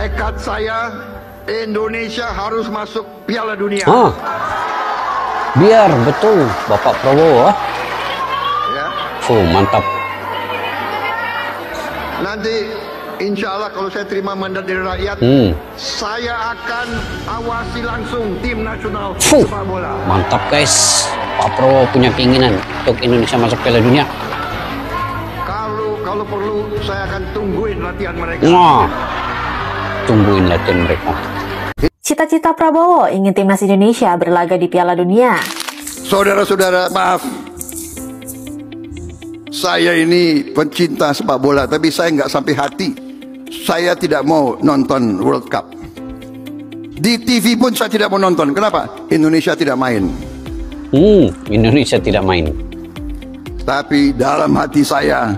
Tekad saya, Indonesia harus masuk Piala Dunia. Biar betul Bapak Prabowo. Ya. Mantap. Nanti insya Allah kalau saya terima mandat dari rakyat, saya akan awasi langsung tim nasional sepak bola. Mantap guys. Pak Prabowo punya keinginan untuk Indonesia masuk Piala Dunia. Kalau perlu saya akan tungguin latihan mereka. Tungguin latihan mereka. Cita-cita Prabowo ingin timnas Indonesia berlaga di Piala Dunia. Saudara-saudara, maaf. Saya ini pencinta sepak bola, tapi saya nggak sampai hati. Saya tidak mau nonton World Cup. Di TV pun saya tidak mau nonton. Kenapa? Indonesia tidak main. Indonesia tidak main. Tapi dalam hati saya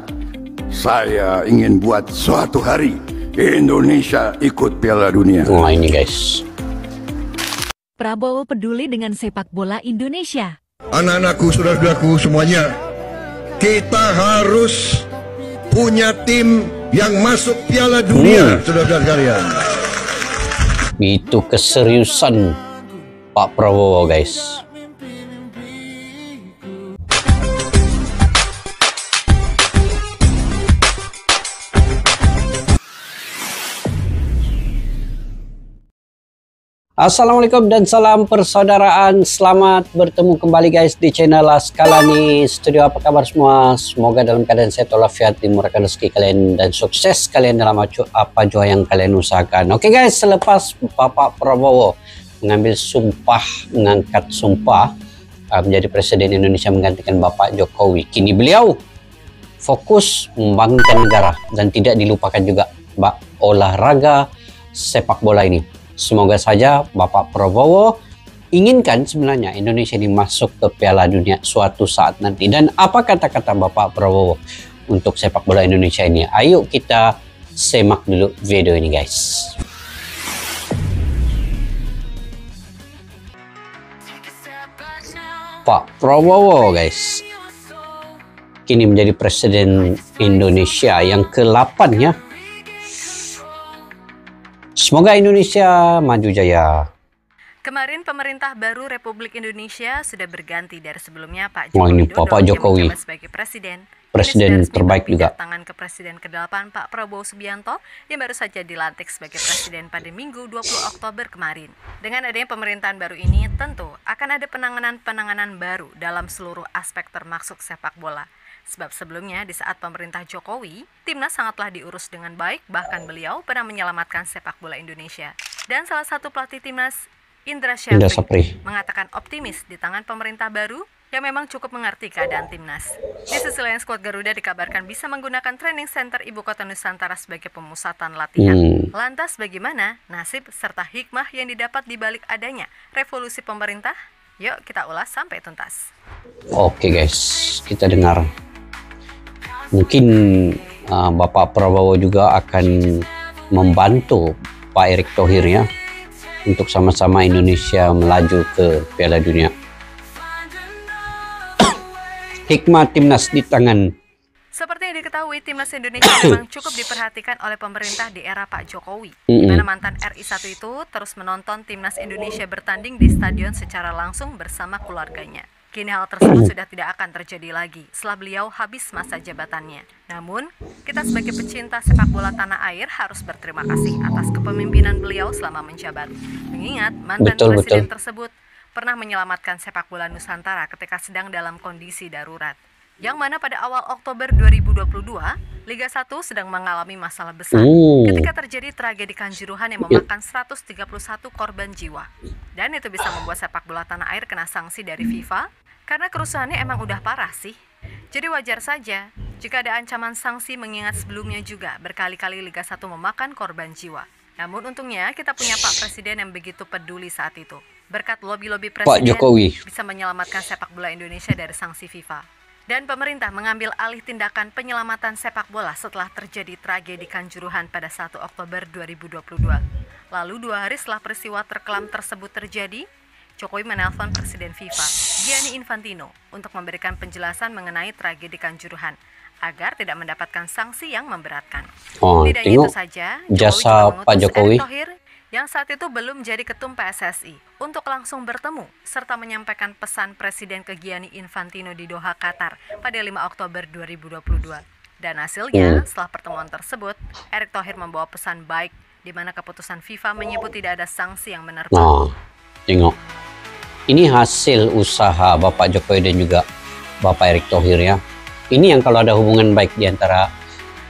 ingin buat suatu hari Indonesia ikut Piala Dunia. Ini guys. Prabowo peduli dengan sepak bola Indonesia. Anak-anakku, saudara-saudaraku semuanya, kita harus punya tim yang masuk Piala Dunia, saudara-saudara sekalian. Itu keseriusan Pak Prabowo guys. Assalamualaikum dan salam persaudaraan. Selamat bertemu kembali guys di channel Laskalani Studio. Apa kabar semua? Semoga dalam keadaan sehat walafiat, dimurahkan rezeki kalian dan sukses kalian dalam apa jua yang kalian usahakan. Oke guys, selepas Bapak Prabowo mengambil sumpah, mengangkat sumpah menjadi Presiden Indonesia menggantikan Bapak Jokowi, kini beliau fokus membangunkan negara dan tidak dilupakan juga olahraga sepak bola ini. Semoga saja Bapak Prabowo inginkan sebenarnya Indonesia ini masuk ke Piala Dunia suatu saat nanti. Dan apa kata-kata Bapak Prabowo untuk sepak bola Indonesia ini? Ayo kita simak dulu video ini guys. Pak Prabowo guys, kini menjadi Presiden Indonesia yang ke-8 ya. Semoga Indonesia maju jaya. Kemarin pemerintah baru Republik Indonesia sudah berganti dari sebelumnya Pak Jokowi. Ini Pak Jokowi yang sebagai presiden terbaik juga. Tangan ke Presiden ke-8 Pak Prabowo Subianto yang baru saja dilantik sebagai presiden pada Minggu 20 Oktober kemarin. Dengan adanya pemerintahan baru ini, tentu akan ada penanganan baru dalam seluruh aspek termasuk sepak bola. Sebab sebelumnya di saat pemerintah Jokowi, timnas sangatlah diurus dengan baik, bahkan beliau pernah menyelamatkan sepak bola Indonesia. Dan salah satu pelatih timnas, Indra Syafri, mengatakan optimis di tangan pemerintah baru yang memang cukup mengerti keadaan timnas. Di sisi lain, skuad Garuda dikabarkan bisa menggunakan training center Ibu Kota Nusantara sebagai pemusatan latihan. Lantas bagaimana nasib serta hikmah yang didapat di balik adanya revolusi pemerintah? Yuk kita ulas sampai tuntas. Oke guys, kita dengar. Mungkin Bapak Prabowo juga akan membantu Pak Erick Thohir ya, untuk sama-sama Indonesia melaju ke Piala Dunia. Hikmah timnas di tangan. Seperti yang diketahui, timnas Indonesia memang cukup diperhatikan oleh pemerintah di era Pak Jokowi, di mana mantan RI1 itu terus menonton timnas Indonesia bertanding di stadion secara langsung bersama keluarganya. Kini hal tersebut sudah tidak akan terjadi lagi setelah beliau habis masa jabatannya. Namun, kita sebagai pecinta sepak bola tanah air harus berterima kasih atas kepemimpinan beliau selama menjabat. Mengingat mantan presiden tersebut pernah menyelamatkan sepak bola Nusantara ketika sedang dalam kondisi darurat. Yang mana pada awal Oktober 2022, Liga 1 sedang mengalami masalah besar ketika terjadi tragedi Kanjuruhan yang memakan 131 korban jiwa. Dan itu bisa membuat sepak bola tanah air kena sanksi dari FIFA karena kerusuhannya emang udah parah sih. Jadi wajar saja jika ada ancaman sanksi mengingat sebelumnya juga berkali-kali Liga 1 memakan korban jiwa. Namun untungnya kita punya Pak Presiden yang begitu peduli saat itu. Berkat lobby-lobby Presiden bisa menyelamatkan sepak bola Indonesia dari sanksi FIFA. Dan pemerintah mengambil alih tindakan penyelamatan sepak bola setelah terjadi tragedi Kanjuruhan pada 1 Oktober 2022. Lalu 2 hari setelah peristiwa terkelam tersebut terjadi, Jokowi menelpon Presiden FIFA, Gianni Infantino, untuk memberikan penjelasan mengenai tragedi Kanjuruhan. agar tidak mendapatkan sanksi yang memberatkan. Oh, Tidak tengok itu saja, jasa juga Pak mengutus Jokowi. Erick Thohir yang saat itu belum jadi ketum PSSI untuk langsung bertemu serta menyampaikan pesan Presiden ke Gianni Infantino di Doha, Qatar pada 5 Oktober 2022. Dan hasilnya, setelah pertemuan tersebut, Erick Thohir membawa pesan baik di mana keputusan FIFA menyebut tidak ada sanksi yang menerpa. Nah, tengok. Ini hasil usaha Bapak Jokowi dan juga Bapak Erick Thohir ya. Ini yang kalau ada hubungan baik di antara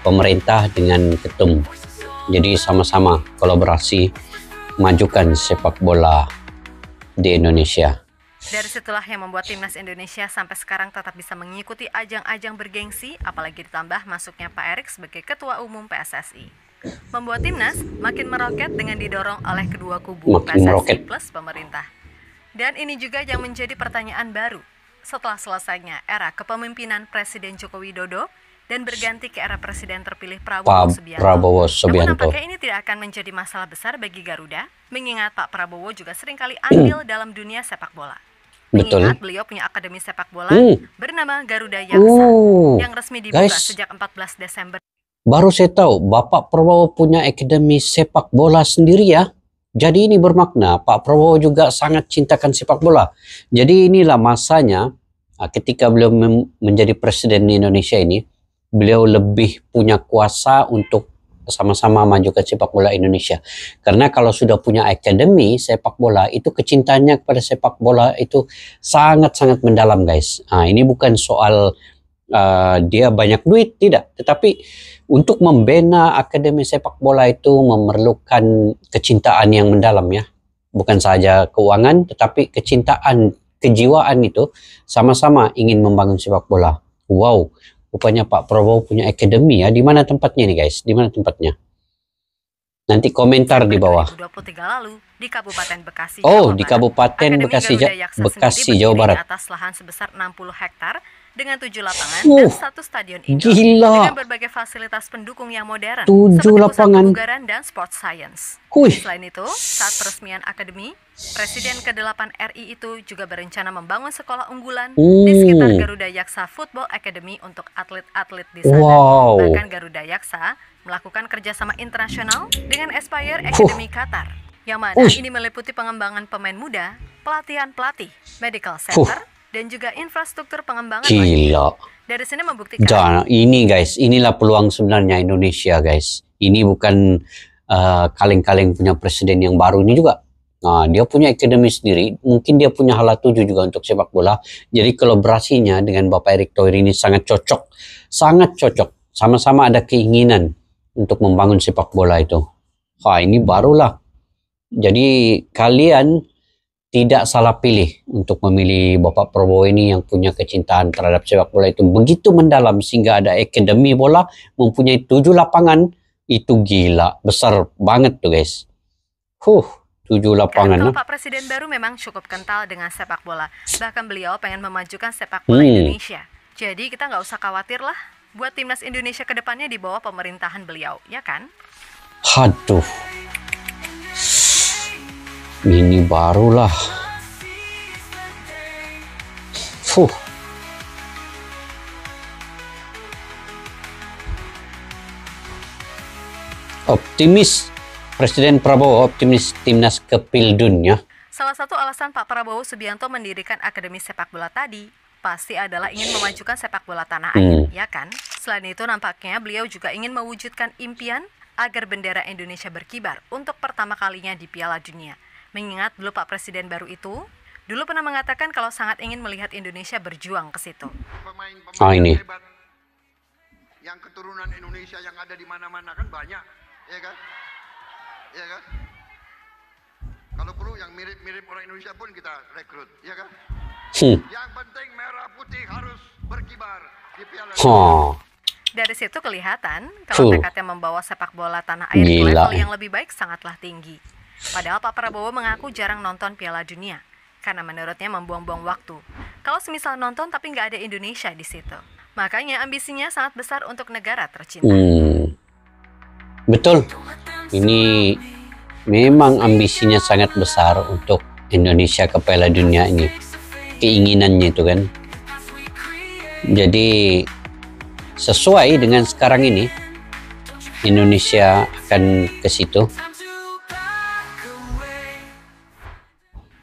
pemerintah dengan ketum. Jadi sama-sama kolaborasi majukan sepak bola di Indonesia. Dari situlah yang membuat timnas Indonesia sampai sekarang tetap bisa mengikuti ajang-ajang bergengsi, apalagi ditambah masuknya Pak Erick sebagai Ketua Umum PSSI. Membuat timnas makin meroket dengan didorong oleh kedua kubu PSSI plus pemerintah. Dan ini juga yang menjadi pertanyaan baru setelah selesainya era kepemimpinan Presiden Joko Widodo dan berganti ke era Presiden terpilih Prabowo Subianto. Namun nampaknya ini tidak akan menjadi masalah besar bagi Garuda, mengingat Pak Prabowo juga seringkali andil dalam dunia sepak bola. Mengingat beliau punya akademi sepak bola bernama Garuda Yaksa yang resmi dibuka sejak 14 Desember. Baru saya tahu Bapak Prabowo punya akademi sepak bola sendiri ya. Jadi ini bermakna Pak Prabowo juga sangat cintakan sepak bola. Jadi inilah masanya ketika beliau menjadi presiden di Indonesia ini, beliau lebih punya kuasa untuk sama-sama majukan sepak bola Indonesia. Karena kalau sudah punya akademi sepak bola, itu kecintaannya kepada sepak bola itu sangat-sangat mendalam guys. Nah, ini bukan soal dia banyak duit, tidak. Tetapi untuk membina akademi sepak bola itu memerlukan kecintaan yang mendalam ya. Bukan saja keuangan, tetapi kecintaan, kejiwaan itu sama-sama ingin membangun sepak bola. Wow, rupanya Pak Prabowo punya akademi ya. Di mana tempatnya nih guys? Di mana tempatnya? Nanti komentar di bawah. 2023 lalu di Kabupaten Bekasi, Jawa Barat. Di Kabupaten Bekasi, Jawa Barat. Di atas lahan sebesar 60 hektar dengan 7 lapangan dan 1 stadion indoor. Gila. Dengan berbagai fasilitas pendukung yang modern 7 seperti lapangan. pusat kebugaran dan sports science. Selain itu, saat peresmian akademi, Presiden ke-8 RI itu juga berencana membangun sekolah unggulan di sekitar Garuda Yaksa Football Academy untuk atlet-atlet di sana. Bahkan Garuda Yaksa melakukan kerjasama internasional dengan Aspire Academy Qatar, yang mana ini meliputi pengembangan pemain muda, pelatihan pelatih, medical center, dan juga infrastruktur pengembangan. Gila. Dari sini membuktikan. Ini guys, inilah peluang sebenarnya Indonesia guys. Ini bukan kaleng-kaleng punya presiden yang baru ini juga. Nah, dia punya akademi sendiri. Mungkin dia punya hala tuju juga untuk sepak bola. Jadi kolaborasinya dengan Bapak Erick Thohir ini sangat cocok. Sangat cocok. Sama-sama ada keinginan untuk membangun sepak bola itu. Wah, ini barulah. Jadi kalian tidak salah pilih untuk memilih Bapak Prabowo ini yang punya kecintaan terhadap sepak bola itu begitu mendalam sehingga ada akademi bola, mempunyai 7 lapangan. Itu gila, besar banget tuh guys. 7 lapangan. Kalau Pak Presiden baru memang cukup kental dengan sepak bola. Bahkan beliau pengen memajukan sepak bola Indonesia. Jadi kita nggak usah khawatir lah buat timnas Indonesia ke depannya di bawah pemerintahan beliau, ya kan? Aduh. Ini barulah. Optimis Presiden Prabowo, optimis timnas ke Pildun ya. Salah satu alasan Pak Prabowo Subianto mendirikan Akademi Sepak Bola tadi pasti adalah ingin memajukan sepak bola tanah air, ya kan? Selain itu nampaknya beliau juga ingin mewujudkan impian agar bendera Indonesia berkibar untuk pertama kalinya di Piala Dunia. Mengingat dulu Pak Presiden baru itu dulu pernah mengatakan kalau sangat ingin melihat Indonesia berjuang ke situ. Ini yang keturunan Indonesia yang ada di mana-mana kan banyak, ya kan? Ya kan? Kalau perlu yang mirip-mirip orang Indonesia pun kita rekrut, ya kan? Yang penting merah putih harus berkibar di Piala Dunia. Dari situ kelihatan kalau tekadnya membawa sepak bola tanah air ke level yang lebih baik sangatlah tinggi. Padahal Pak Prabowo mengaku jarang nonton Piala Dunia karena menurutnya membuang-buang waktu. Kalau semisal nonton tapi nggak ada Indonesia di situ, makanya ambisinya sangat besar untuk negara tercinta. Betul. Ini memang ambisinya sangat besar untuk Indonesia ke Piala Dunia ini. Keinginannya itu kan. Jadi sesuai dengan sekarang ini Indonesia akan ke situ.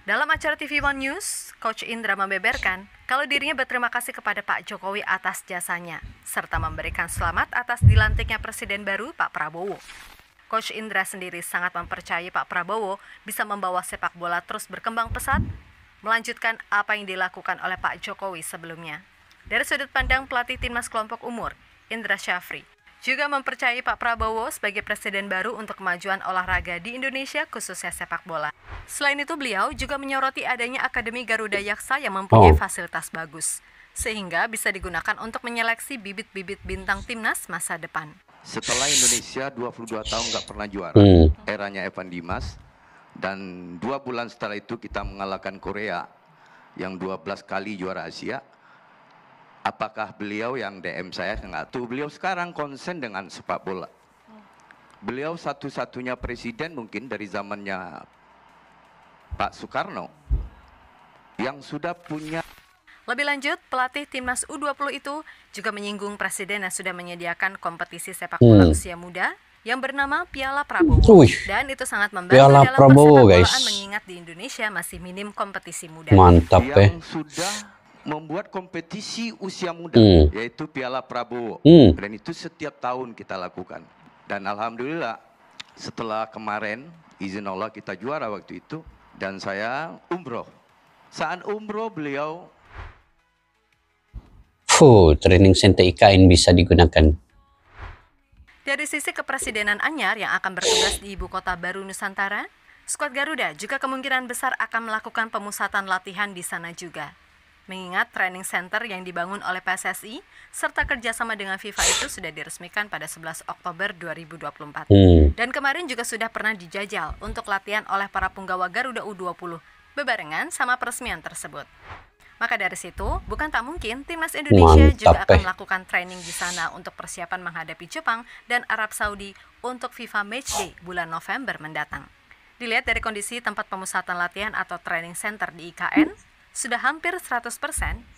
Dalam acara TV One News, Coach Indra membeberkan kalau dirinya berterima kasih kepada Pak Jokowi atas jasanya, serta memberikan selamat atas dilantiknya Presiden baru Pak Prabowo. Coach Indra sendiri sangat mempercayai Pak Prabowo bisa membawa sepak bola terus berkembang pesat, melanjutkan apa yang dilakukan oleh Pak Jokowi sebelumnya. Dari sudut pandang pelatih timnas kelompok umur, Indra Syafri juga mempercayai Pak Prabowo sebagai presiden baru untuk kemajuan olahraga di Indonesia khususnya sepak bola. Selain itu beliau juga menyoroti adanya Akademi Garuda Yaksa yang mempunyai fasilitas bagus, sehingga bisa digunakan untuk menyeleksi bibit-bibit bintang timnas masa depan. Setelah Indonesia 22 tahun nggak pernah juara, eranya Evan Dimas, dan 2 bulan setelah itu kita mengalahkan Korea yang 12 kali juara Asia. Apakah beliau yang DM saya nggak tahu, beliau sekarang konsen dengan sepak bola. Beliau satu-satunya presiden mungkin dari zamannya Pak Soekarno yang sudah punya. Lebih lanjut, pelatih timnas U20 itu juga menyinggung presiden yang sudah menyediakan kompetisi sepak bola usia muda yang bernama Piala Prabowo. Dan itu sangat membantu Piala dalam Prabowo, persepak bolaan guys. mengingat di Indonesia masih minim kompetisi muda. Mantap yang sudah membuat kompetisi usia muda, yaitu Piala Prabowo. Dan itu setiap tahun kita lakukan. Dan alhamdulillah setelah kemarin izin Allah kita juara waktu itu, dan saya umroh. Saat umroh beliau training center IKN bisa digunakan. Dari sisi kepresidenan anyar yang akan bertugas di ibu kota baru Nusantara, skuad Garuda juga kemungkinan besar akan melakukan pemusatan latihan di sana juga. Mengingat training center yang dibangun oleh PSSI serta kerjasama dengan FIFA itu sudah diresmikan pada 11 Oktober 2024. Dan kemarin juga sudah pernah dijajal untuk latihan oleh para punggawa Garuda U20 bebarengan sama peresmian tersebut. Maka dari situ, bukan tak mungkin timnas Indonesia juga akan melakukan training di sana untuk persiapan menghadapi Jepang dan Arab Saudi untuk FIFA Matchday bulan November mendatang. Dilihat dari kondisi tempat pemusatan latihan atau training center di IKN, sudah hampir 100%,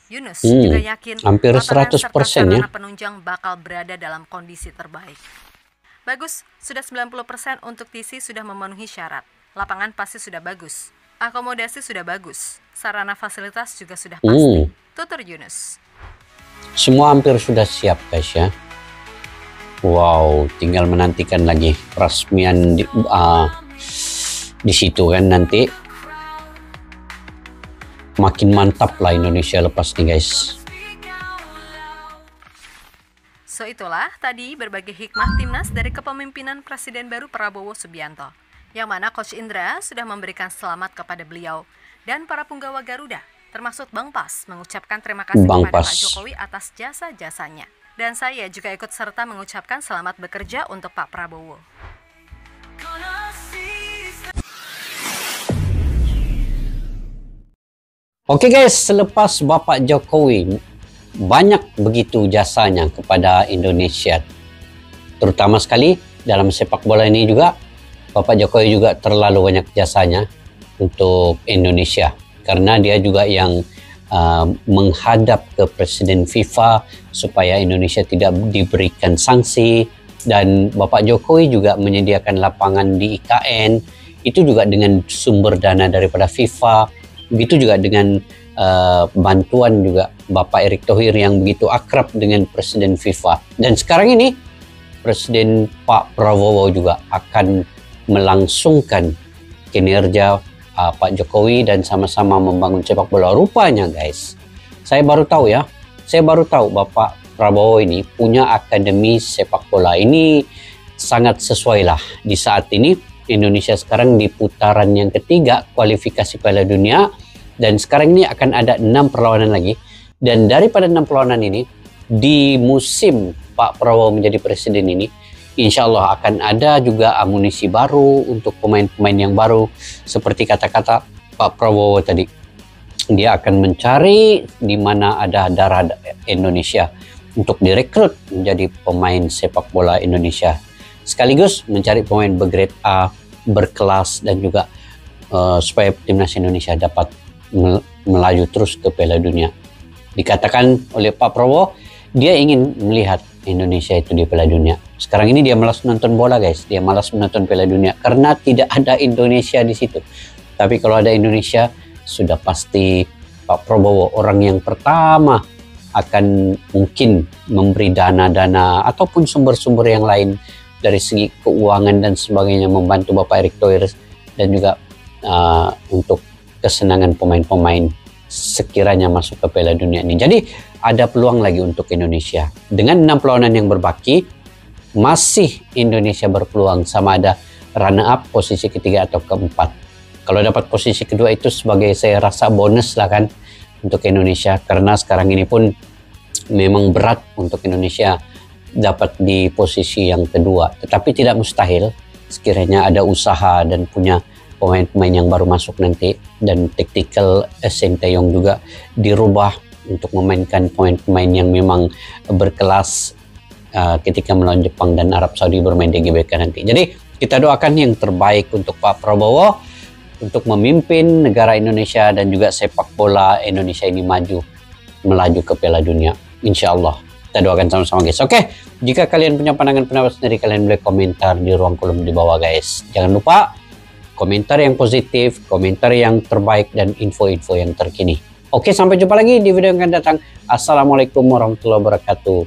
Yunus juga yakin hampir lapangan 100% serta sarana penunjang bakal berada dalam kondisi terbaik. Bagus, sudah 90% untuk TC sudah memenuhi syarat. Lapangan pasti sudah bagus. Akomodasi sudah bagus. Sarana fasilitas juga sudah pasti. Tutur Yunus. Semua hampir sudah siap, guys ya. Wow, tinggal menantikan lagi peresmian di situ kan nanti. Makin mantap lah Indonesia lepas nih, guys. So itulah tadi berbagai hikmah timnas dari kepemimpinan Presiden baru Prabowo Subianto, yang mana Coach Indra sudah memberikan selamat kepada beliau dan para punggawa Garuda, termasuk Bang Pas, mengucapkan terima kasih kepada Pak Jokowi atas jasa-jasanya. Dan saya juga ikut serta mengucapkan selamat bekerja untuk Pak Prabowo. Oke guys, selepas Bapak Jokowi banyak begitu jasanya kepada Indonesia, terutama sekali dalam sepak bola ini juga, Bapak Jokowi juga terlalu banyak jasanya untuk Indonesia, karena dia juga yang menghadap ke Presiden FIFA supaya Indonesia tidak diberikan sanksi, dan Bapak Jokowi juga menyediakan lapangan di IKN, itu juga dengan sumber dana daripada FIFA. Begitu juga dengan bantuan juga Bapak Erick Thohir yang begitu akrab dengan Presiden FIFA. Dan sekarang ini Presiden Pak Prabowo juga akan melangsungkan kinerja Pak Jokowi dan sama-sama membangun sepak bola. Rupanya guys, saya baru tahu ya, Bapak Prabowo ini punya akademi sepak bola. Ini sangat sesuai lah di saat ini. Indonesia sekarang di putaran yang ketiga kualifikasi Piala Dunia, dan sekarang ini akan ada 6 perlawanan lagi, dan daripada 6 perlawanan ini di musim Pak Prabowo menjadi presiden ini, insya Allah akan ada juga amunisi baru untuk pemain-pemain yang baru. Seperti kata-kata Pak Prabowo tadi, dia akan mencari di mana ada darah Indonesia untuk direkrut menjadi pemain sepak bola Indonesia, sekaligus mencari pemain bergrade A, berkelas, dan juga supaya timnas Indonesia dapat melaju terus ke Piala Dunia. Dikatakan oleh Pak Prabowo, dia ingin melihat Indonesia itu di Piala Dunia. Sekarang ini dia malas nonton bola guys, dia malas menonton Piala Dunia karena tidak ada Indonesia di situ. Tapi kalau ada Indonesia, sudah pasti Pak Prabowo orang yang pertama akan mungkin memberi dana-dana ataupun sumber-sumber yang lain dari segi keuangan dan sebagainya, membantu Bapak Erick Thohir dan juga untuk kesenangan pemain-pemain sekiranya masuk ke Piala Dunia ini. Jadi ada peluang lagi untuk Indonesia. Dengan 6 perlawanan yang berbaki, masih Indonesia berpeluang sama ada runner up posisi ketiga atau keempat. Kalau dapat posisi kedua itu sebagai saya rasa bonus lah kan untuk Indonesia, karena sekarang ini pun memang berat untuk Indonesia dapat di posisi yang kedua. Tetapi tidak mustahil sekiranya ada usaha dan punya pemain-pemain yang baru masuk nanti, dan tactical Sinteyong juga dirubah untuk memainkan pemain-pemain yang memang berkelas ketika melawan Jepang dan Arab Saudi bermain di GBK nanti. Jadi kita doakan yang terbaik untuk Pak Prabowo untuk memimpin negara Indonesia dan juga sepak bola Indonesia ini melaju ke Piala Dunia. Insya Allah. Kita doakan sama-sama guys. Oke, jika kalian punya pandangan pendapat sendiri, kalian boleh komentar di ruang kolom di bawah guys. Jangan lupa komentar yang positif, komentar yang terbaik, dan info-info yang terkini. Oke, sampai jumpa lagi di video yang akan datang. Assalamualaikum warahmatullahi wabarakatuh.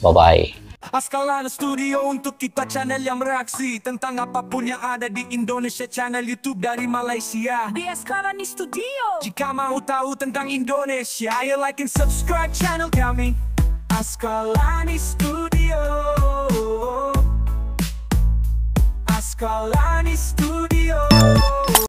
Bye-bye. Askalana Studio untuk kita channel yang bereaksi tentang apapun yang ada di Indonesia, channel YouTube dari Malaysia di Askalani Studio. Jika mau tahu tentang Indonesia, ayo like and subscribe channel kami Askalani Studio. Askalani Studio.